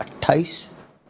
28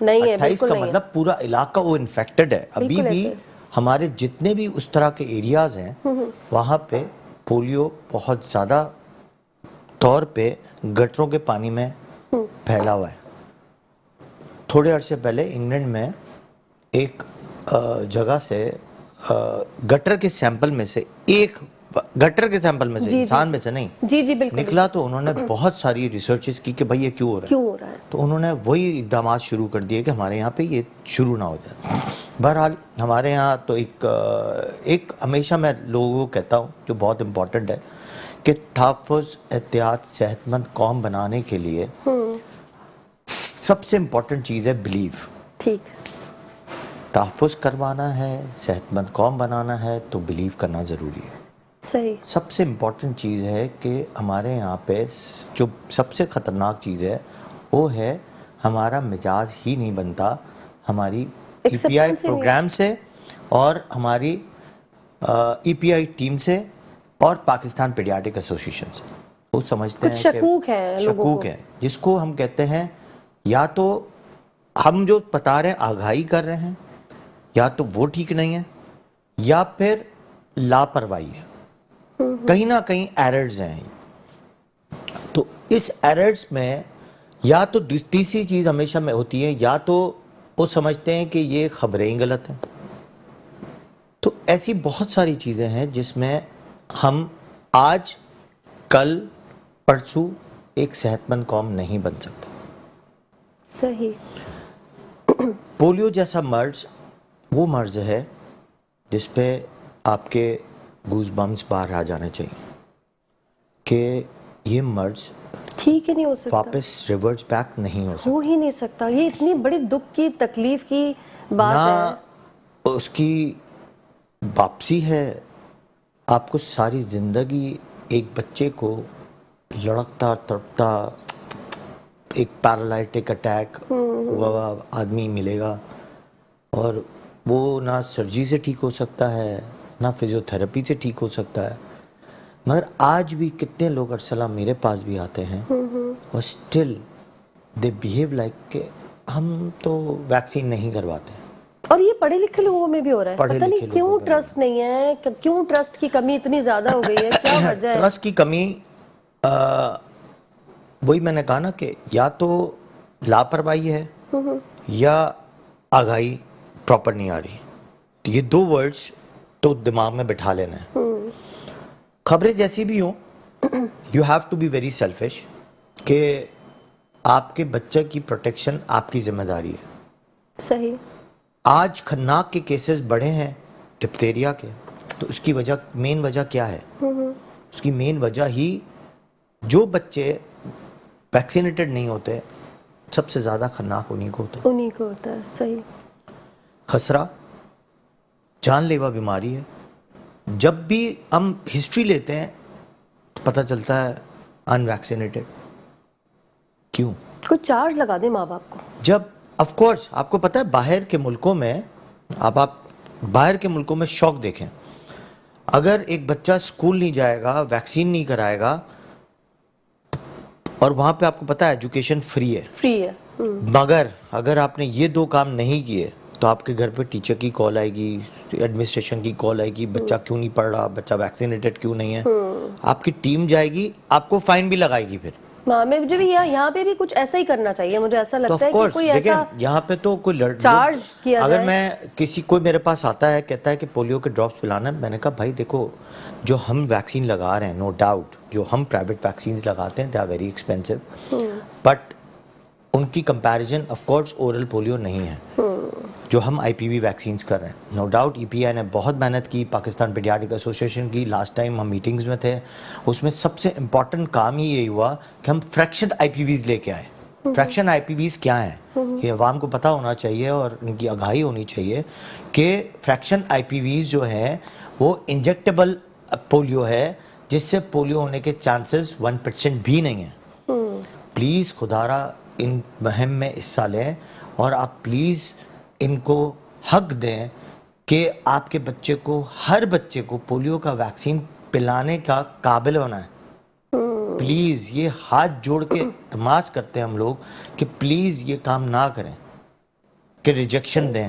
نہیں ہے، 28 بالکل کا نہیں ہے۔ مطلب پورا علاقہ وہ انفیکٹڈ ہے. ابھی بالکل بھی ایسے۔ ہمارے جتنے بھی اس طرح کے ایریاز ہیں وہاں پہ پولیو بہت زیادہ طور پہ گٹروں کے پانی میں پھیلا ہوا ہے. تھوڑے عرصے پہلے انگلینڈ میں ایک جگہ سے گٹر کے سیمپل میں سے انسان میں سے نہیں جی جی بالکل نکلا, تو انہوں نے بہت ساری ریسرچز کی کہ بھائی یہ کیوں ہو رہا ہے. تو انہوں نے وہی اقدامات شروع کر دیے کہ ہمارے یہاں پہ یہ شروع نہ ہو جائے. بہرحال ہمارے یہاں تو ایک ہمیشہ میں لوگوں کو کہتا ہوں جو بہت امپورٹنٹ ہے کہ تحفظ, احتیاط, صحت مند قوم بنانے کے لیے سب سے امپورٹنٹ چیز ہے بلیو. ٹھیک. تحفظ کروانا ہے, صحت مند قوم بنانا ہے تو بلیو کرنا ضروری ہے. صحیح. سب سے امپورٹنٹ چیز ہے کہ ہمارے یہاں پہ جو سب سے خطرناک چیز ہے وہ ہے ہمارا مزاج ہی نہیں بنتا ہماری ای پی آئی پروگرام سے اور ہماری ای پی آئی ٹیم سے اور پاکستان پیڈیاٹرک ایسوسیشن سے. وہ سمجھتے ہیں کہ شکوک ہے جس کو ہم کہتے ہیں یا تو ہم جو بتا رہے ہیں آگاہی کر رہے ہیں, یا تو وہ ٹھیک نہیں ہے, یا پھر لاپرواہی ہے, کہیں نہ کہیں ایررز ہیں. تو اس ایررز میں یا تو تیسری چیز ہمیشہ میں ہوتی ہے, یا تو وہ سمجھتے ہیں کہ یہ خبریں ہی غلط ہیں. تو ایسی بہت ساری چیزیں ہیں جس میں ہم آج کل پرسوں ایک صحت مند قوم نہیں بن سکتے. صحیح. پولیو جیسا مرض وہ مرض ہے جس پہ آپ کے گوز بمس باہر آ جانے چاہیے کہ یہ مرض ٹھیک ہی نہیں ہو سکتا, واپس ریورس بیک نہیں ہو سکتا. ہو ہی نہیں سکتا. یہ اتنی بڑی دکھ کی تکلیف کی بات ہے. نہ اس کی واپسی ہے. آپ کو ساری زندگی ایک بچے کو لڑکتا تڑپتا ایک پیرالائٹک اٹیک ہوا آدمی ملے گا, اور وہ نہ سرجری سے ٹھیک ہو سکتا ہے نہ فزیو تھراپی سے ٹھیک ہو سکتا ہے. مگر آج بھی کتنے لوگ ارسلہ میرے پاس بھی آتے ہیں اور اسٹل دے بیہیو لائک کہ ہم تو ویکسین نہیں کرواتے. اور یہ پڑھے لکھے لوگوں میں بھی ہو رہا ہے. پتہ نہیں کیوں ٹرسٹ نہیں ہے, کیوں ٹرسٹ کی کمی اتنی زیادہ ہو گئی ہے, کیا وجہ ہے؟ ٹرسٹ کی کمی وہی میں نے کہا نا کہ یا تو لاپرواہی ہے یا آگاہی پراپر نہیں آ رہی. تو یہ دو ورڈز تو دماغ میں بٹھا لینا ہے. خبریں جیسی بھی ہوں you have to be very selfish کہ آپ کے بچے کی پروٹیکشن آپ کی ذمہ داری ہے. صحیح. آج خناک کے کیسز بڑھے ہیں ڈپتیریا کے, تو اس کی وجہ مین وجہ کیا ہے؟ اس کی مین وجہ ہی جو بچے ویکسینیٹڈ نہیں ہوتے سب سے زیادہ خناک انہی کو ہوتا ہے. صحیح. خسرہ جان لیوا بیماری ہے. جب بھی ہم ہسٹری لیتے ہیں تو پتہ چلتا ہے ان ویکسینیٹڈ. کیوں؟ کوئی چارج لگا دیں ماں باپ کو. جب آف کورس آپ کو پتہ ہے باہر کے ملکوں میں, آپ باہر کے ملکوں میں شوق دیکھیں, اگر ایک بچہ اسکول نہیں جائے گا, ویکسین نہیں کرائے گا, اور وہاں پہ آپ کو پتہ ہے ایجوکیشن فری ہے, مگر اگر آپ نے یہ دو کام نہیں کیے تو آپ کے گھر پہ ٹیچر کی کال آئے گی, ایڈمنسٹریشن کی کال آئے گی, بچہ کیوں نہیں پڑھ رہا, بچہ ویکسینیٹڈ کیوں نہیں ہے. آپ کی ٹیم جائے گی, آپ کو فائن بھی لگائے گی. پھر مجھے بھی یہاں پہ بھی کچھ ایسا ہی کرنا چاہیے. مجھے ایسا لگتا ہے کہ کوئی ایسا یہاں پہ تو کوئی چارج کیا اگر جائے. میں کوئی میرے پاس آتا ہے کہتا ہے کہ پولیو کے ڈراپس پلانا ہے, میں نے کہا بھائی دیکھو جو ہم ویکسین لگا رہے ہیں نو ڈاؤٹ جو ہم پرائیویٹ ویکسینز لگاتے ہیں they are very expensive, but ان کی comparison of course oral polio نہیں ہے جو ہم آئی پی وی ویکسینز کر رہے ہیں. نو ڈاؤٹ ای پی آئی نے بہت محنت کی, پاکستان پیڈیاٹرک ایسوسیشن کی. لاسٹ ٹائم ہم میٹنگز میں تھے, اس میں سب سے امپورٹنٹ کام ہی یہی ہوا کہ ہم فریکشن آئی پی ویز لے کے آئے. فریکشن آئی پی ویز کیا ہیں یہ عوام کو پتہ ہونا چاہیے اور ان کی آگاہی ہونی چاہیے کہ فریکشن آئی پی ویز جو ہیں وہ انجیکٹیبل پولیو ہے جس سے پولیو ہونے کے چانسز 1% بھی نہیں ہیں. پلیز خدارا ان مہم میں حصہ لیں اور آپ پلیز ان کو حق دیں کہ آپ کے بچے کو, ہر بچے کو پولیو کا ویکسین پلانے کا قابل بنائیں. پلیز یہ ہاتھ جوڑ کے تماس کرتے ہیں ہم لوگ کہ پلیز یہ کام نہ کریں. کہ ریجیکشن دیں,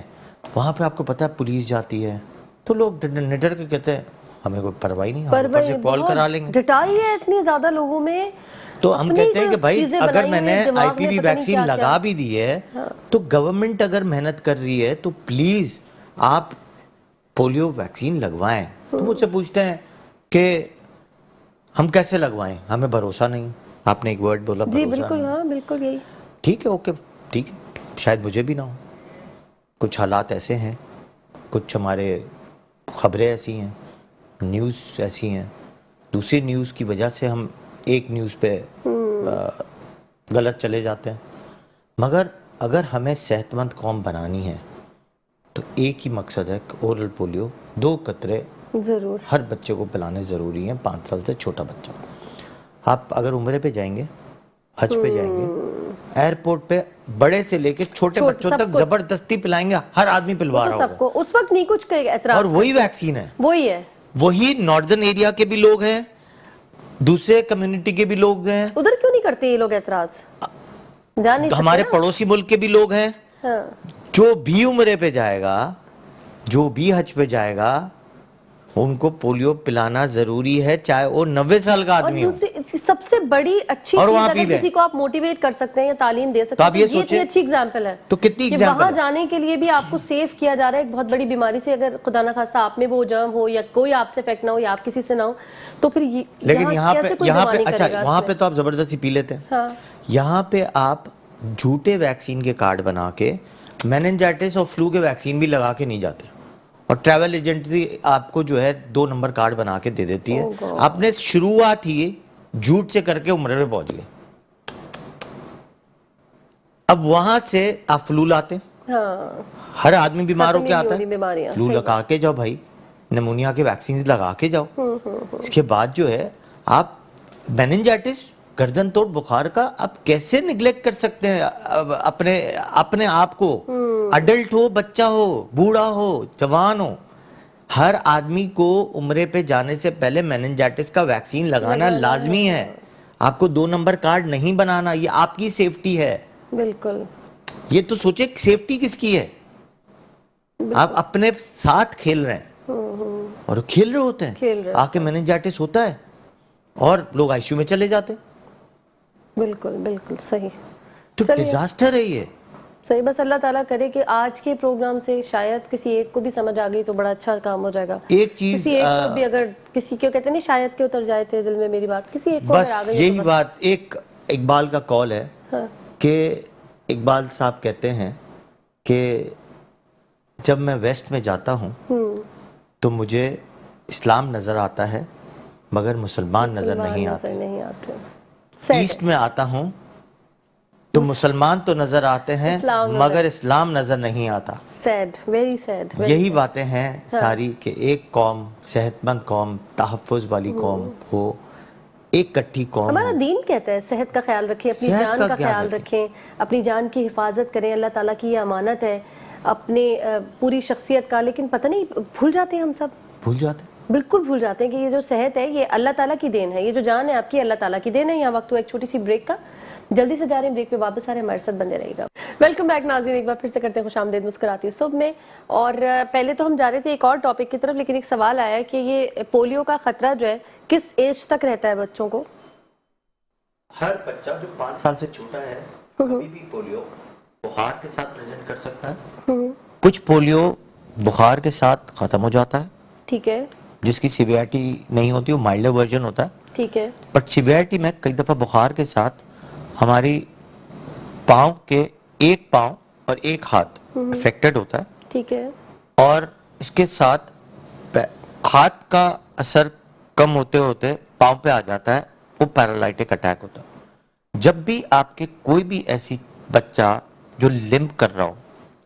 وہاں پہ آپ کو پتہ ہے پولیس جاتی ہے تو لوگ نڈر کے کہتے ہیں ہمیں کوئی پرواہ نہیں, ہم اوپر سے کال کرا لیں گے. ڈٹائی ہے اتنی زیادہ لوگوں میں. تو ہم کہتے ہیں کہ بھائی اگر میں نے آئی پی وی ویکسین لگا بھی دی ہے تو گورنمنٹ اگر محنت کر رہی ہے تو پلیز آپ پولیو ویکسین لگوائیں. تو مجھ سے پوچھتے ہیں کہ ہم کیسے لگوائیں, ہمیں بھروسہ نہیں. آپ نے ایک ورڈ بولا جی بھروسہ بالکل, نہیں. ہاں بالکل یہی. ٹھیک ہے, اوکے, ٹھیک ہے, شاید مجھے بھی نہ ہو, کچھ حالات ایسے ہیں, کچھ ہمارے خبریں ایسی ہیں, نیوز ایسی ہیں, دوسری نیوز کی وجہ سے ہم ایک نیوز پہ غلط چلے جاتے ہیں. مگر اگر ہمیں صحت مند قوم بنانی ہے تو ایک ہی مقصد ہے کہ اورل پولیو 2 قطرے ضرور ہر بچے کو پلانے ضروری ہیں, 5 سال سے چھوٹا بچہ. آپ اگر عمرے پہ جائیں گے, حج پہ جائیں گے, ایئرپورٹ پہ بڑے سے لے کے چھوٹے بچوں تک زبردستی پلائیں گے, ہر آدمی پلوا رہا ہوگا. سب کو اس وقت نہیں کچھ اعتراض, اور وہی ویکسین ہے, وہی ہے, وہی ناردرن ایریا کے بھی لوگ ہیں, دوسرے کمیونٹی کے بھی لوگ ہیں. ادھر کیوں نہیں کرتے یہ لوگ اعتراض؟ جان نہیں سکتے ہمارے نا. پڑوسی ملک کے بھی لوگ ہیں. ہاں جو بھی عمرے پہ جائے گا, جو بھی حج پہ جائے گا, ان کو پولیو پلانا ضروری ہے, چاہے وہ 90 سال کا اور آدمی ہو. دوسری سب سے بڑی اچھی اور چیز وہاں پی اگر لیں. کسی کو آپ موٹیویٹ کر سکتے ہیں یا تعلیم دے سکتے تو ہیں آپ یہ تو یہ اتنی سوچیں اچھی اگزامپل ہے تو کتنی کہ ایگزامپل وہاں ہے. جانے کے لیے بھی آپ کو سیف کیا جا رہا ہے ایک بہت بڑی بیماری سے. اگر خدا نہ خواستہ آپ میں وہ جرم ہو یا کوئی آپ سے افیکٹ نہ ہو یا آپ کسی سے نہ ہو تو پھر لیکن یہاں پہ اچھا, وہاں پہ پہ تو آپ زبردستی پی لیتے ہیں. ہاں یہاں پہ آپ جھوٹے ویکسین کے کارڈ بنا کے میننجائٹس اور فلو کے ویکسین بھی لگا کے نہیں جاتے, اور ٹریول ایجنسی آپ کو جو ہے 2 نمبر کارڈ بنا کے دے دیتی ہے. آپ نے شروعات ہی جھوٹ سے کر کے عمرے میں پہنچ گئے. اب وہاں سے آپ فلو لاتے ہیں, ہر آدمی بیمار ہو کے آتا ہے, فلو لگا کے جاؤ بھائی, نمونیا کے ویکسینز لگا کے جاؤ. اس کے بعد جو ہے آپ میننجائٹس, گردن توڑ بخار کا آپ کیسے نگلیکٹ کر سکتے ہیں اپنے آپ کو؟ اڈلٹ ہو, بچہ ہو, بوڑھا ہو, جوان ہو, ہر آدمی کو عمرے پہ جانے سے پہلے میننجائٹس کا ویکسین لگانا لازمی ہے. آپ کو 2 نمبر کارڈ نہیں بنانا, یہ آپ کی سیفٹی ہے. بالکل, یہ تو سوچے سیفٹی کس کی ہے. آپ اپنے ساتھ کھیل رہے ہیں اور کھیل رہے ہوتے ہیں, آ کے میننجائٹس ہوتا ہے اور لوگ آئی سی یو میں چلے جاتے ہیں. بالکل بالکل صحیح. تو ڈیزاسٹر ہے یہ. صحیح, بس اللہ تعالیٰ کرے کہ آج کے پروگرام سے شاید کسی ایک کو بھی سمجھ آ گئی تو بڑا اچھا کام ہو جائے گا. ایک چیز کسی ایک کو بھی, اگر کسی کو کہتے نہیں شاید کے اتر جائے تھے دل میں میری بات, کسی ایک کو اگر آ بس گئی یہی بات. ایک اقبال کا قول ہے کہ اقبال صاحب کہتے ہیں کہ جب میں ویسٹ میں جاتا ہوں تو مجھے اسلام نظر آتا ہے مگر مسلمان نظر نہیں آتے. ایسٹ میں آتا ہوں تو مسلمان تو نظر آتے ہیں مگر اسلام نظر نہیں آتا. Sad, very sad. یہی باتیں ہیں ساری کہ ایک قوم, صحت مند قوم, تحفظ والی قوم ہو, ایک کٹھی قوم. ہمارا دین کہتا ہے صحت کا خیال رکھیں, اپنی جان کا خیال رکھیں, اپنی جان کی حفاظت کریں. اللہ تعالیٰ کی یہ امانت ہے اپنے پوری شخصیت کا. لیکن پتہ نہیں بھول جاتے ہیں, ہم سب بھول جاتے ہیں, بالکل بھول جاتے ہیں کہ یہ جو صحت ہے یہ اللہ تعالیٰ کی دین ہے. یہ جو جان ہے آپ کی اللہ تعالیٰ کی دین ہے. یہاں وقت ہوا ایک چھوٹی سی بریک کا, جلدی سے جا رہے ہیں بریک پہ, واپس آ رہے ہیں, ہمارے ساتھ بندے رہے گا. ویلکم بیک ناظرین, ایک بار پھر سے کرتے ہیں خوش آمدید مسکراتی صبح میں. اور پہلے تو ہم جا رہے تھے ایک اور ٹاپک کی طرف, لیکن ایک سوال آیا ہے کہ یہ پولیو کا خطرہ جو ہے کس ایج تک رہتا ہے بچوں کو؟ ہر بچہ جو 5 سال سے چھوٹا ہے کبھی بھی پولیو بخار کے ساتھ پریزنٹ کر سکتا ہے. کچھ پولیو بخار کے ساتھ ختم ہو جاتا ہے, ٹھیک ہے, جس کی سیویرٹی نہیں ہوتی, وہ مائلڈر ورژن ہوتا ہے. ٹھیک ہے, بٹ سیویرٹی میں کئی دفعہ بخار کے ساتھ ہماری پاؤں کے ایک پاؤں اور ایک ہاتھ افیکٹڈ ہوتا ہے. ٹھیک ہے, اور اس کے ساتھ ہاتھ کا اثر کم ہوتے ہوتے پاؤں پہ آ جاتا ہے, وہ پیرالائٹک اٹیک ہوتا ہے. جب بھی آپ کے کوئی بھی ایسی بچہ جو لمپ کر رہا ہو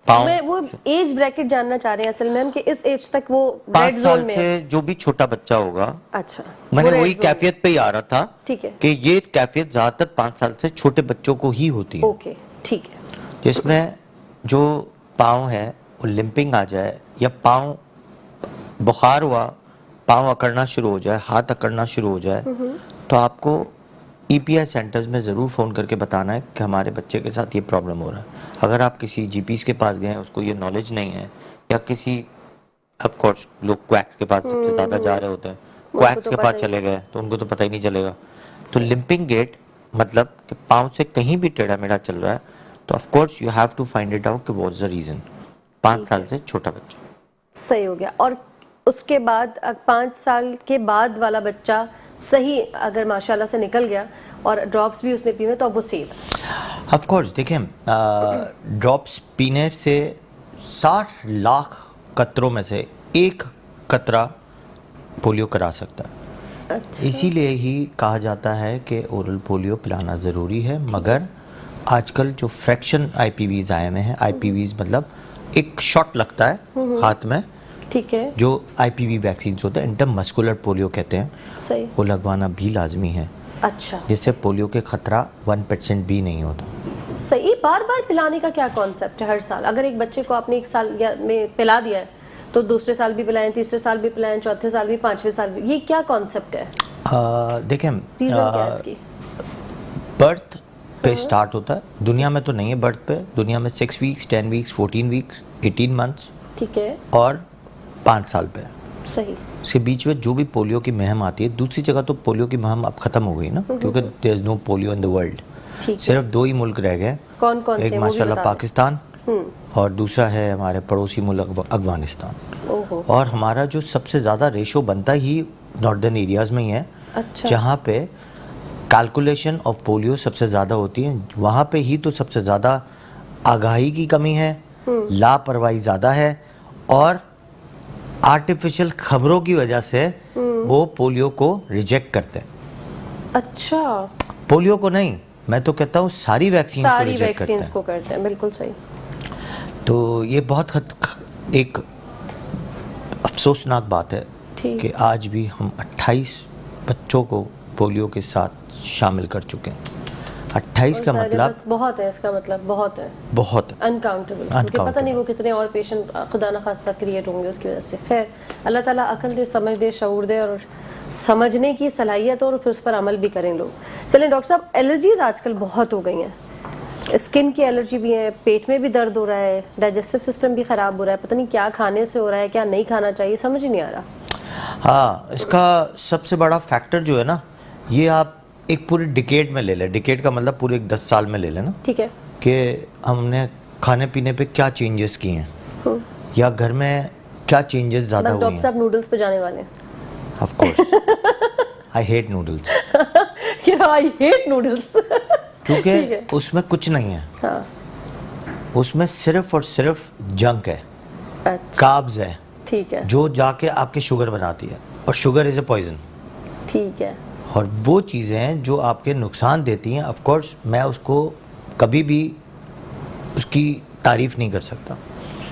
پاؤں, میں وہ ایج بریکٹ جاننا چاہ رہے ہیں اصل میں ہم کہ اس ایج تک وہ 5 سال سے جو بھی چھوٹا بچہ ہوگا. اچھا, میں نے وہی کیفیت پہ ہی آ رہا تھا کہ یہ کیفیت زیادہ تر 5 سال سے چھوٹے بچوں کو ہی ہوتی ہے. اوکے, ٹھیک ہے, جس میں جو پاؤں ہے وہ لمپنگ آ جائے, یا پاؤں بخار ہوا, پاؤں اکڑنا شروع ہو جائے, ہاتھ اکڑنا شروع ہو جائے, تو آپ کو ای پی آئی سینٹرز میں ضرور فون کر کے بتانا ہے کہ ہمارے بچے کے ساتھ یہ پرابلم ہو رہا ہے. اگر آپ کسی جی پیز کے پاس گئے ہیں، اس کو یہ نالج نہیں ہے، یا کسی آف کورس لوگ کویکس کے پاس سب سے زیادہ جا رہے ہوتے ہیں، کویکس کے پاس چلے گئے تو ان کو تو پتہ ہی نہیں چلے گا. تو لمپنگ گیٹ مطلب کہ پاؤں سے کہیں بھی ٹیڑھا میڑھا چل رہا ہے تو of course you have to find it out کہ واٹس دا ریزن. 5 سال سے چھوٹا بچہ صحیح ہو گیا. اور اس کے بعد 5 سال کے بعد والا بچہ صحیح اگر ماشاءاللہ سے نکل گیا اور ڈراپس بھی اس نے پیے تو اب وہ سیف ہے. آف کورس دیکھیں ڈراپس پینے سے 60 لاکھ قطروں میں سے ایک قطرہ پولیو کرا سکتا ہے. اسی لیے ہی کہا جاتا ہے کہ اورل پولیو پلانا ضروری ہے. مگر آج کل جو فریکشن آئی پی ویز آئے ہوئے ہیں، آئی پی ویز مطلب ایک شاٹ لگتا ہے ہاتھ میں، ٹھیک ہے، جو آئی پی وی ویکسینز ہوتے ہیں، انٹرم مسکولر پولیو کہتے ہیں، صحیح، وہ لگوانا بھی لازمی ہے. اچھا، جس سے پولیو کے خطرہ 1% بھی نہیں ہوتا. صحیح. بار بار پلانے کا کیا کانسیپٹ ہے؟ ہر سال اگر ایک بچے کو آپ نے 1 سال میں پلا دیا ہے تو دوسرے سال بھی پلائیں، تیسرے سال بھی پلائیں، چوتھے سال بھی، 5ویں سال بھی، یہ کیا کانسیپٹ ہے؟ دیکھیں ریزن کیا ہے اس کی؟ برتھ پہ سٹارٹ ہوتا ہے، دنیا میں تو نہیں ہے برتھ پہ، دنیا میں 6 ویکس، 10 ویکس، 14 ویکس، 18 منتھس، ٹھیک ہے، اور 5 سال پہ. صحیح. اس کے بیچ میں جو بھی پولیو کی مہم آتی ہے، دوسری جگہ تو پولیو کی مہم اب ختم ہو گئی نا، کیونکہ دیر از نو پولیو ان دا ورلڈ. صرف 2 ہی ملک رہ گئے، کون کون سے؟ ایک ماشاء اللہ پاکستان اور دوسرا ہے ہمارے پڑوسی ملک افغانستان. اور ہمارا جو سب سے زیادہ ریشو بنتا ہی ناردرن ایریاز میں ہی ہے، جہاں پہ کیلکولیشن آف پولیو سب سے زیادہ ہوتی ہے. وہاں پہ ہی تو سب سے زیادہ آگاہی کی کمی ہے، لاپرواہی زیادہ ہے، اور آرٹیفیشل خبروں کی وجہ سے وہ پولیو کو ریجیکٹ کرتے ہیں. اچھا، پولیو کو نہیں، میں تو کہتا ہوں ساری ویکسینز کو ریجیکٹ کرتے ہیں. کو کرتے ہیں، بالکل صحیح. تو یہ بہت ایک افسوسناک بات ہے کہ آج بھی ہم 28 بچوں کو پولیو کے ساتھ شامل کر چکے ہیں. 28 کا مطلب بہت ہے، اس کا مطلب بہت ہے، بہت انکاؤنٹیبل. مجھے پتہ نہیں وہ کتنے اور پیشنٹ خدا نخواستہ کریٹ ہوں گے اس کی وجہ سے. خیر، اللہ تعالیٰ عقل دے، سمجھ دے، شعور دے، اور سمجھنے کی صلاحیت اور پھر اس پر عمل بھی کریں لوگ. چلیں ڈاکٹر صاحب، الرجیز آج کل بہت ہو گئی ہیں. اسکن کی الرجی بھی ہے، پیٹ میں بھی درد ہو رہا ہے، ڈائجسٹو سسٹم بھی خراب ہو رہا ہے، پتہ نہیں کیا کھانے سے ہو رہا ہے، کیا نہیں کھانا چاہیے، سمجھ ہی نہیں آ رہا. ہاں، اس کا سب سے بڑا فیکٹر جو ہے نا، یہ آپ ایک پورے ڈیکیڈ میں لے لیں. ڈیکیڈ کا مطلب پورے 10 سال میں لے لیں نا، ٹھیک ہے، کہ ہم نے کھانے پینے پہ کیا چینجز کیے ہیں، یا گھر میں کیا چینجز زیادہ ہوئے ہیں. ڈاکٹر صاحب نوڈلز پہ جانے والے ہیں. Of course I hate noodles. I hate noodles کیونکہ اس میں کچھ نہیں ہے، اس میں صرف اور صرف جنک ہے، کاربز ہے، ٹھیک ہے، جو جا کے آپ کے شوگر بناتی ہے، اور شوگر از اے پوائزن. ٹھیک ہے. اور وہ چیزیں ہیں جو آپ کے نقصان دیتی ہیں. آف کورس میں اس کو کبھی بھی اس کی تعریف نہیں کر سکتا،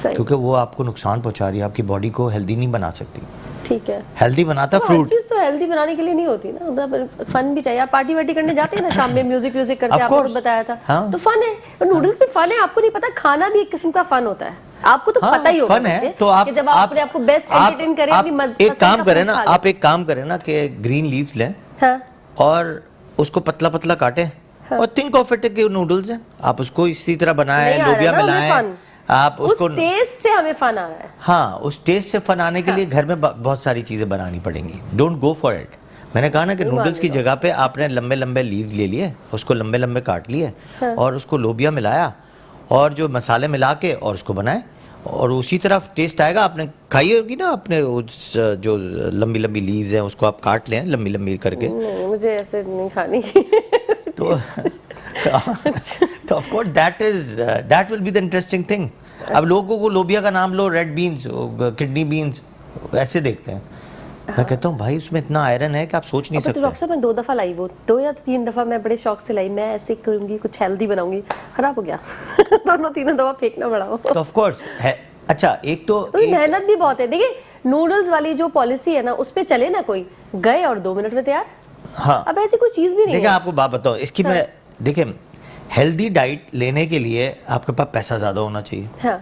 کیونکہ وہ آپ کو نقصان پہنچا رہی ہے، آپ کی باڈی کو ہیلدی نہیں بنا سکتی. ٹھیک ہے، ہیلدی بناتا فروٹ. چیز تو ہیلدی بنانے کے لیے نہیں ہوتی نا، فن بھی چاہیے. آپ پارٹی وارٹی کرنے جاتے ہیں نا شام میں، میوزک ویوزک کرتے ہیں، آپ کو بتایا تھا، تو فن ہے. نوڈلز میں فن ہے، آپ کو نہیں پتا کھانا بھی ایک قسم کا فن ہوتا ہے. آپ کو تو پتہ ہی ہوگا فن ہے. تو آپ جب آپ اپنے آپ کو بیسٹ انٹرٹین کریں، اپنی ایک کام کریں نا، آپ ایک کام کریں نا کہ گرین لیوز لیں اور اس کو پتلا پتلا کاٹیں، اور تھنک آف اٹ کہ نوڈلز ہیں، آپ اس کو اسی طرح بنائیں، لوبیا ملائیں، آپ اس کو ٹیسٹ سے ہمیں فن آ رہا ہے. ہاں، اس ٹیسٹ سے فن آنے کے لیے گھر میں بہت ساری چیزیں بنانی پڑیں گی. Don't go for it. میں نے کہا نا کہ نوڈلز کی جگہ پہ آپ نے لمبے لمبے لیوز لے لیے، اس کو لمبے لمبے کاٹ لیے، اور اس کو لوبیا ملایا، اور جو مسالے ملا کے اور اس کو بنائیں، اور اسی طرح ٹیسٹ آئے گا. آپ نے کھائی ہوگی نا، آپ نے جو لمبی لمبی لیوز ہیں اس کو آپ کاٹ لیں لمبی لمبی کر کے. نہیں، مجھے ایسے نہیں کھانی. تو of course that will be the interesting thing. اب لوگوں کو لوبیا کا نام لو، ریڈ بینز، کڈنی بینز ایسے دیکھتے ہیں. میں کہتا ہوں بھائی اس میں اتنا آئرن ہے کہ آپ سوچ نہیں سکتے. ڈاکٹر صاحب میں 2 دفعہ لائی، وہ 2 یا 3 دفعہ میں بڑے شوق سے لائی، میں ایسے کروں گی کچھ ہیلدی بناؤں گی، خراب ہو گیا. دونوں 3 دفعہ پھینکنا پڑا. تو آف کورس ہے. اچھا، ایک تو محنت بھی بہت ہے. دیکھیں نوڈلز والی جو پالیسی ہے نا، اس پہ چلے نا کوئی، گئے اور 2 منٹ میں تیار. ہاں، اب ایسی کوئی چیز بھی نہیں ہے. دیکھیں آپ کو بات بتاؤ اس کی، میں دیکھیں ہیلدی ڈائٹ لینے کے لیے آپ کے پاس پیسہ زیادہ ہونا چاہیے. ہاں،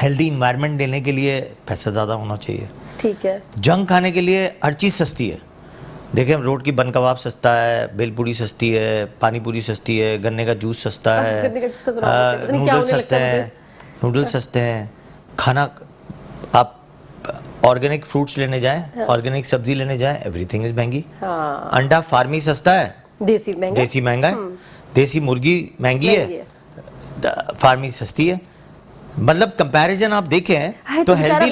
ہیلدی انوائرمنٹ لینے کے لیے پیسہ زیادہ ہونا چاہیے. ٹھیک ہے. جنک کھانے کے لیے ہر چیز سستی ہے. دیکھیں روڈ کی بن کباب سستا ہے, بیل پوری سستی ہے, پانی پوری سستی ہے, گنے کا جوس سستا ہے, نوڈل سستے ہیں, سستے ہیں. کھانا آپ آرگینک فروٹس لینے جائیں, آرگینک سبزی لینے جائیں, ایوری تھنگ از مہنگی. انڈا فارمی سستا ہے, دیسی مہنگا ہے, دیسی مرغی مہنگی ہے, فارمی سستی ہے. مطلب کمپیریزن آپ دیکھیں تو ہیلدی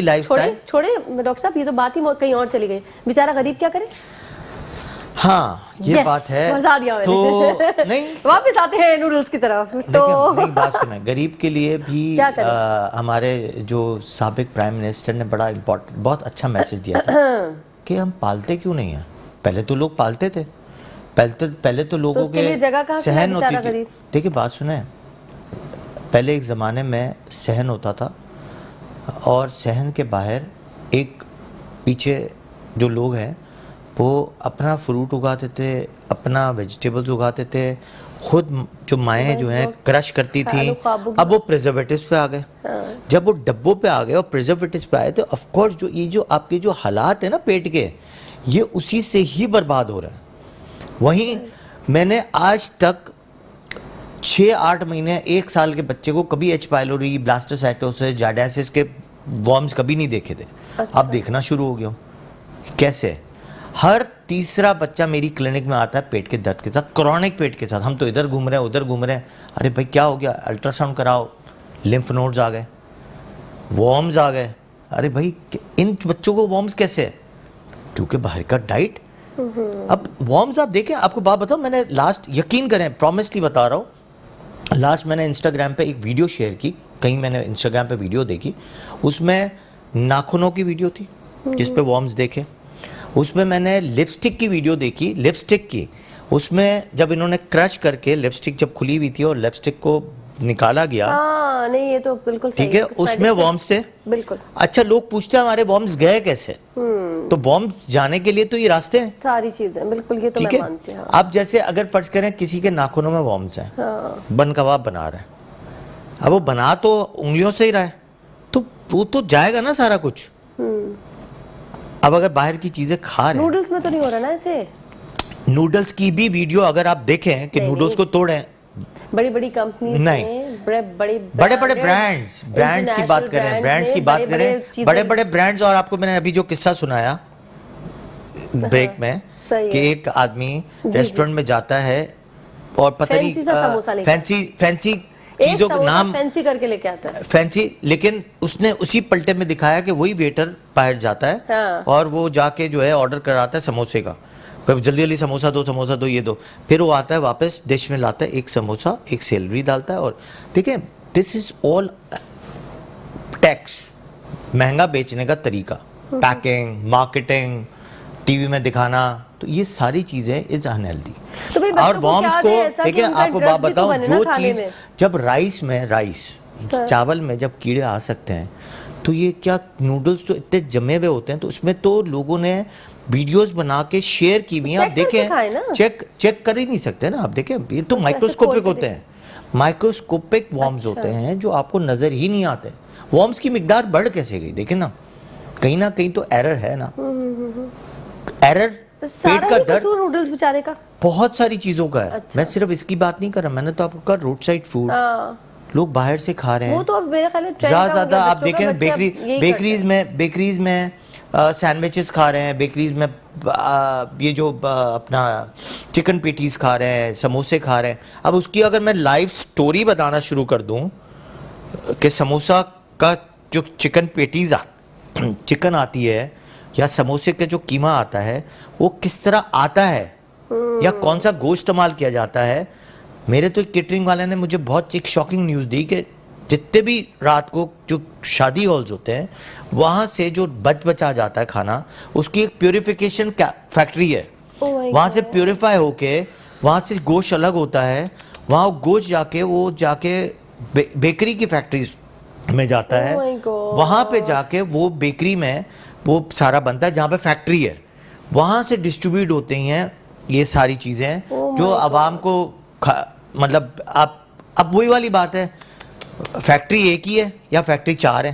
لائف سٹائل. چھوڑے ڈاکٹر صاحب, یہ تو بات ہی کہیں اور چلی گئی. بیچارہ غریب کیا کرے؟ ہاں یہ بات ہے. تو نہیں واپس آتے ہیں نوڈلز کی طرف. تو نہیں بات سنیں, غریب کے لیے بھی ہمارے جو سابق پرائم منسٹر نے بڑا امپورٹنٹ بہت اچھا میسج دیا تھا کہ ہم پالتے کیوں نہیں ہیں. پہلے تو لوگ پالتے تھے, پہلے تو لوگوں کے صحن ہوتی تھی. دیکھیں بات سنیں, پہلے ایک زمانے میں صحن ہوتا تھا اور صحن کے باہر ایک پیچھے جو لوگ ہیں وہ اپنا فروٹ اگاتے تھے, اپنا ویجیٹیبلز اگاتے تھے, خود جو مائیں جو ہیں کرش کرتی تھیں. اب وہ پریزرویٹیوز پہ آ گئے. جب وہ ڈبوں پہ آ گئے اور پریزرویٹیوز پہ آئے تو آف کورس جو یہ جو آپ کے جو حالات ہیں نا پیٹ کے, یہ اسی سے ہی برباد ہو رہے ہیں. وہیں میں نے آج تک 6-8 مہینے 1 سال کے بچے کو کبھی ایچ پائلوری, بلاسٹوسائٹوسس, جارڈائسس کے وارمز کبھی نہیں دیکھے تھے. اب دیکھنا شروع ہو گیا. کیسے؟ ہر تیسرا بچہ میری کلینک میں آتا ہے پیٹ کے درد کے ساتھ, کرونک پیٹ کے ساتھ. ہم تو ادھر گھوم رہے ہیں ادھر گھوم رہے ہیں. ارے بھائی کیا ہو گیا؟ الٹرا ساؤنڈ کراؤ, لمف نوڈز آ گئے, وارمز آ گئے. ارے بھائی ان بچوں کو وارمز کیسے؟ کیونکہ باہر کا ڈائٹ. اب وارمز آپ دیکھیں, آپ کو بات بتاؤں, میں نے لاسٹ, یقین کریں پرومسلی بتا رہا ہوں, لاسٹ میں نے انسٹاگرام پہ ایک ویڈیو شیئر کی, کہیں میں نے انسٹاگرام پہ ویڈیو دیکھی, اس میں ناخنوں کی ویڈیو تھی جس پہ وارمز دیکھے. اس میں میں نے لپسٹک کی ویڈیو دیکھی, لپسٹک کی, اس میں جب انہوں نے کرش کر کے لپسٹک جب کھلی ہوئی تھی اور لپسٹک کو نکالا گیا, نہیں یہ تو بالکل ٹھیک ہے, اس میں وارمز تھے. بالکل. اچھا لوگ پوچھتے ہیں ہمارے وارمز گئے کیسے؟ تو وارمز جانے کے لیے تو یہ راستے ہیں, ساری چیزیں. بالکل, یہ تو میں مانتی ہوں. اب جیسے اگر فرض کریں کسی کے ناخنوں میں وارمز ہیں, بن کباب بنا رہے ہیں, اب وہ بنا تو انگلیوں سے ہی رہا ہے, تو وہ تو جائے گا نا سارا کچھ. اب اگر باہر کی چیزیں کھا رہے ہیں, نوڈلز میں تو نہیں ہو رہا نا ایسے. نوڈلز کی بھی ویڈیو اگر آپ دیکھیں کہ نوڈلز کو توڑیں, بڑی بڑی کمپنیز نہیں, بڑے بڑے برانڈز کی بات کریں, بڑے بڑے برانڈز. اور آپ کو میں نے ابھی جو قصہ سنایا بریک میں کہ ایک آدمی ریسٹورنٹ میں جاتا ہے اور پتہ نہیں فینسی چیزوں کا نام فینسی کر کے لے کے آتا ہے, فینسی, لیکن اس نے اسی پلٹے میں دکھایا کہ وہی ویٹر باہر جاتا ہے اور وہ جا کے جو ہے آرڈر کراتا ہے سموسے کا, جلدی جلدی سموسا دو, یہ دو. پھر وہ آتا ہے واپس ڈش میں لاتا ہے ایک سموسا, ایک سیلری ڈالتا ہے. اور دیکھیں دس از آل ٹیکس, مہنگا بیچنے کا طریقہ, پیکنگ, مارکیٹنگ, ٹی وی میں دکھانا, تو یہ ساری چیزیں از انہیلدی. اور وارمز کو دیکھیں, آپ کو بات بتاؤں, جو چیز جب رائس چاول میں جب کیڑے آ سکتے ہیں, تو یہ کیا نوڈلز تو اتنے جمے ہوئے ہوتے ہیں, تو اس میں تو لوگوں نے ویڈیوز بنا کے شیئر کی ہوئی ہیں. آپ دیکھیں, چیک کر ہی نہیں سکتے نا. آپ دیکھیں یہ تو مائکروسکوپک ہوتے ہیں, مائکروسکوپک وارمز ہوتے ہیں جو آپ کو نظر ہی نہیں آتے. وارمز کی مقدار بڑھ کیسے گئی؟ دیکھیں نا, کہیں نہ کہیں تو ایرر ہے نا. ایرر پیٹ کا درد نوڈلز بیچارے کا بہت ساری چیزوں کا ہے. میں صرف اس کی بات نہیں کر رہا, میں نے تو آپ کو کہا روڈ سائڈ فوڈ لوگ باہر سے کھا رہے ہیں. وہ تو اب میرے خیال میں زیادہ آپ دیکھیں بیکریز میں سینڈوچز کھا رہے ہیں, بیکریز میں یہ جو اپنا چکن پیٹیز کھا رہے ہیں, سموسے کھا رہے ہیں. اب اس کی اگر میں لائف سٹوری بتانا شروع کر دوں کہ سموسا کا جو چکن آتی ہے یا سموسے کا جو قیمہ آتا ہے وہ کس طرح آتا ہے یا کون سا گوشت استعمال کیا جاتا ہے. میرے تو ایک کیٹرنگ والے نے مجھے بہت ایک شاکنگ نیوز دی کہ جتنے بھی رات کو جو شادی ہالز ہوتے ہیں وہاں سے جو بچا جاتا ہے کھانا, اس کی ایک پیوریفیکیشن فیکٹری ہے. وہاں سے پیوریفائی ہو کے وہاں سے گوشت الگ ہوتا ہے, وہاں گوشت جا کے بیکری کی فیکٹریز میں جاتا ہے. وہاں پہ جا کے وہ بیکری میں وہ سارا بنتا ہے جہاں پہ فیکٹری ہے, وہاں سے ڈسٹریبیوٹ ہوتے ہیں یہ ساری چیزیں جو عوام کو مطلب اب وہی والی بات ہے, فیکٹری ایک ہی ہے یا فیکٹری 4 ہے.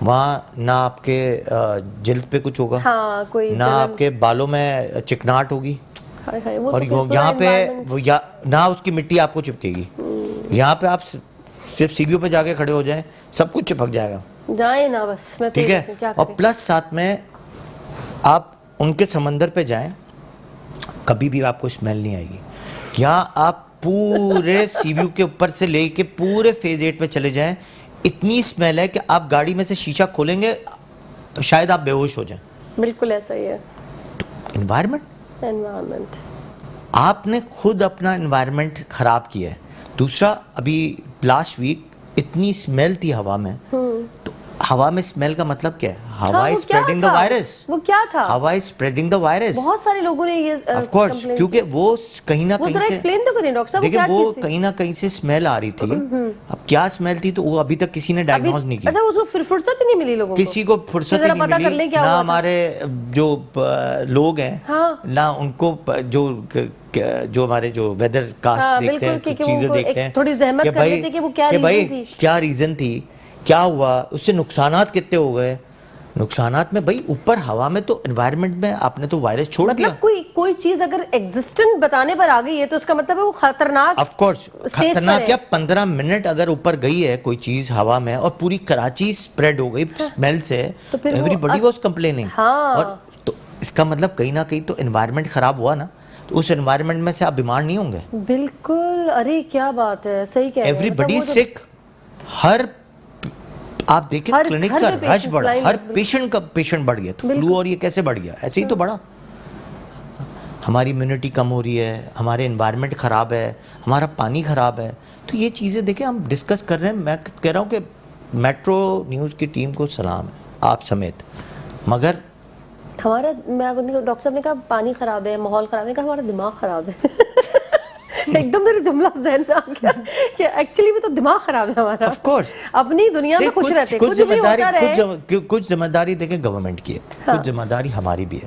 وہاں نہ آپ کے جلد پہ کچھ ہوگا, ہاں کوئی نہ آپ کے بالوں میں چکناٹ ہوگی, وہ اور یہاں پہ نہ اس کی مٹی آپ کو چپکے گی. یہاں پہ آپ صرف سیڑھیوں پہ جا کے کھڑے ہو جائیں سب کچھ چپک جائے گا, جائیں نا بس. ٹھیک ہے. اور پلس ساتھ میں آپ ان کے سمندر پہ جائیں, کبھی بھی آپ کو اسمیل نہیں آئے گی. یہاں آپ پورے سی ویو کے اوپر سے لے کے پورے فیز 8 پہ چلے جائیں, اتنی اسمیل ہے کہ آپ گاڑی میں سے شیشہ کھولیں گے شاید آپ بے ہوش ہو جائیں. بالکل ایسا ہی ہے. انوائرمنٹ آپ نے خود اپنا انوائرمنٹ خراب کیا ہے. دوسرا, ابھی لاسٹ ویک اتنی اسمیل تھی ہوا میں, تو ہوا میں اسمیل کا مطلب کیا ہے؟ ہوا از اسپریڈنگ دا وائرس. وہ کیا تھا؟ ہوا از اسپریڈنگ دا وائرس. بہت سارے لوگوں نے یہ آف کورس, کیونکہ وہ کہیں نہ کہیں سے ایکسپلین تو کریں ڈاکٹر صاحب, دیکھیں وہ کہیں نہ کہیں سے اسمیل آ رہی تھی. اب کیا اسمیل تھی تو وہ ابھی تک کسی نے ڈائگنوز نہیں کی. اچھا, اس کو پھر فرصت نہیں ملی لوگوں کو, کسی کو فرصت ہی نہیں ملی. نہ ہمارے جو لوگ ہیں نہ ان کو جو ہمارے جو ویدر کاسٹ دیکھتے ہیں, چیزیں دیکھتے ہیں کہ بھائی کیا ریزن تھی, کیا ہوا, اس سے نقصانات کتنے ہو گئے. نقصانات میں بھائی اوپر ہوا میں تو انوائرمنٹ میں آپ نے تو وائرس چھوڑ دیا. مطلب کوئی چیز اگر ایگزسٹنٹ بتانے پر آ گئی ہے تو اس کا مطلب ہے وہ خطرناک. آف کورس خطرناک کیا, 15 منٹ اگر اوپر گئی ہے کوئی چیز ہوا میں اور پوری کراچی سپریڈ ہو گئی اسمیل سے, ایوری بڈی واز کمپلیننگ. اور تو اس کا مطلب کہیں نہ کہیں تو انوائرمنٹ خراب ہوا نا, تو اس انوائرمنٹ میں سے آپ بیمار نہیں ہوں گے. بالکل, ارے کیا بات ہے, صحیح کہہ رہے ہیں. ایوری بڈی سک. ہر آپ دیکھیں کلینک سے رش بڑھا, ہر پیشنٹ کا پیشنٹ بڑھ گیا. تو فلو اور یہ کیسے بڑھ گیا؟ ایسے ہی تو بڑھا. ہماری امیونٹی کم ہو رہی ہے, ہمارے انوائرمنٹ خراب ہے, ہمارا پانی خراب ہے. تو یہ چیزیں دیکھیں ہم ڈسکس کر رہے ہیں. میں کہہ رہا ہوں کہ میٹرو نیوز کی ٹیم کو سلام ہے, آپ سمیت. مگر ہمارا, ڈاکٹر صاحب نے کہا پانی خراب ہے, ماحول خراب ہے, کہا ہمارا دماغ خراب ہے. ایک دم میرے جملہ ذہن میں آ گیا کہ ایکچولی میں تو دماغ خراب ہے ہمارا. آف کورس اپنی دنیا میں خوش رہتے, کچھ ذمہ داری دیکھیں گورنمنٹ کی ہے, کچھ ذمہ داری ہماری بھی ہے.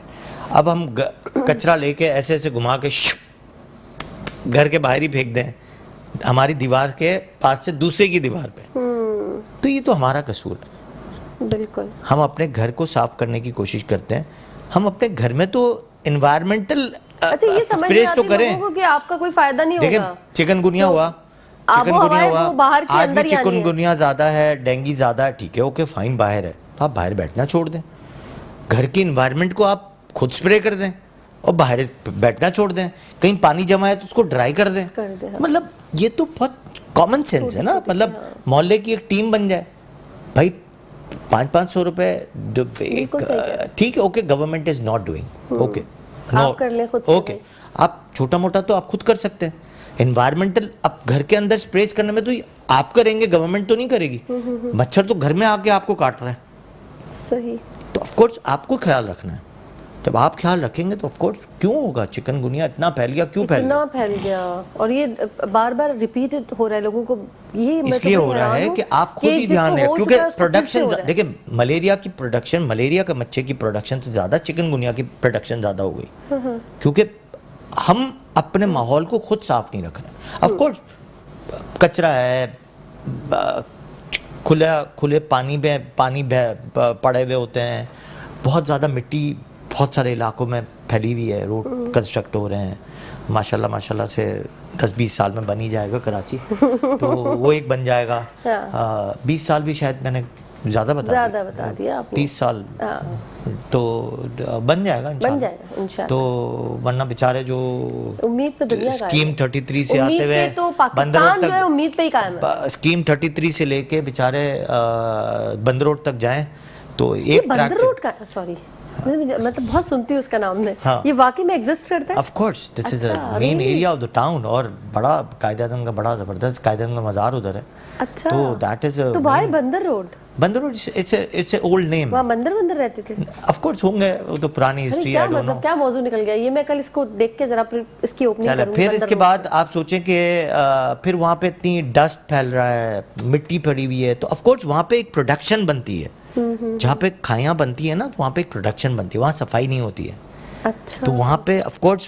اب ہم کچرا لے کے ایسے ایسے گھما کے گھر کے باہر ہی پھینک دیں ہماری دیوار کے پاس سے دوسرے کی دیوار پہ, تو یہ تو ہمارا قصور ہے. بالکل, ہم اپنے گھر کو صاف کرنے کی کوشش کرتے ہیں. ہم اپنے گھر میں تو انوائرمنٹل اسپریس تو کریں. کہ آپ کا کوئی فائدہ نہیں ہوگا. دیکھیں چکن گنیا ہوا, آج بھی چکن گنیا زیادہ ہے, ڈینگی زیادہ ہے, ٹھیک ہے اوکے فائن, باہر ہے تو آپ باہر بیٹھنا چھوڑ دیں. گھر کے انوائرمنٹ کو آپ خود اسپرے کر دیں اور باہر بیٹھنا چھوڑ دیں. کہیں پانی جمع ہے تو اس کو ڈرائی کر دیں. مطلب یہ تو بہت کامن سینس ہے نا. مطلب محلے کی ایک ٹیم بن جائے بھائی, 500 روپے ٹھیک ہے okay, government is not doing, okay okay, آپ چھوٹا موٹا تو آپ خود کر سکتے ہیں. انوائرمنٹل اب گھر کے اندر اسپریز کرنے میں تو آپ کریں گے, گورنمنٹ تو نہیں کرے گی. مچھر تو گھر میں آ کے آپ کو کاٹ رہا ہے. صحیح. تو آف کورس آپ کو خیال رکھنا ہے. جب آپ خیال رکھیں گے تو آف کورس کیوں ہوگا چکن گنیا اتنا پھیل گیا, کیوں پھیل گیا, اور یہ بار بار ریپیٹڈ ہو رہا ہے لوگوں کو. یہ اس لیے ہو رہا ہے کہ آپ خود ہی دھیان رکھیں, کیونکہ پروڈکشن دیکھیں ملیریا کی پروڈکشن, ملیریا کا مچھر کی پروڈکشن سے زیادہ چکن گنیا کی پروڈکشن زیادہ ہو گئی, کیونکہ ہم اپنے ماحول کو خود صاف نہیں رکھ رہے. آف کورس کچرا ہے, کھلے پانی پڑے ہوئے ہوتے ہیں, بہت زیادہ مٹی بہت سارے علاقوں میں پھیلی ہوئی ہے, روڈ کنسٹرکٹ ہو رہے ہیں. ماشاءاللہ سے 10-20 سال میں بن ہی جائے گا کراچی, تو وہ ایک بن جائے گا. 20 سال بھی شاید میں نے زیادہ بتا دیا, 30 سال تو بن جائے گا انشاءاللہ. تو ورنہ بیچارے جو اسکیم 33 سے آتے ہوئے پاکستان جو ہے امید پہ ہی قائم ہے, اسکیم 33 سے لے کے بیچارے بندر روڈ تک جائیں تو ایک بندر روڈ کا, سوری میں تو بہت سنتی ہوں اس کا نام نے, یہ واقعی میں ایگزسٹ کرتا ہے. Of course this is a main area of the town, اور بڑا قائد اعظم کا بڑا زبردست قائد اعظم کا مزار ادھر ہے. اچھا, تو دیٹ از تو بھائی بندر روڈ اٹس اے اولڈ نیم. وہاں بندر رہتے تھے. آف کورس ہوں گے, وہ تو پرانی ہسٹری ہے. مطلب کیا موضوع نکل گیا, یہ میں کل اس کو دیکھ کے ذرا اس کی اوپننگ کروں. پھر اس کے بعد آپ سوچیں کہ پھر وہاں پہ اتنی ڈسٹ پھیل رہا ہے, مٹی پڑی ہوئی ہے, تو آف کورس وہاں پہ ایک پروڈکشن بنتی ہے. جہاں پہ کھایاں بنتی ہیں نا, وہاں پہ ایک پروڈکشن بنتی ہے, وہاں صفائی نہیں ہوتی ہے. تو وہاں پہ آف کورس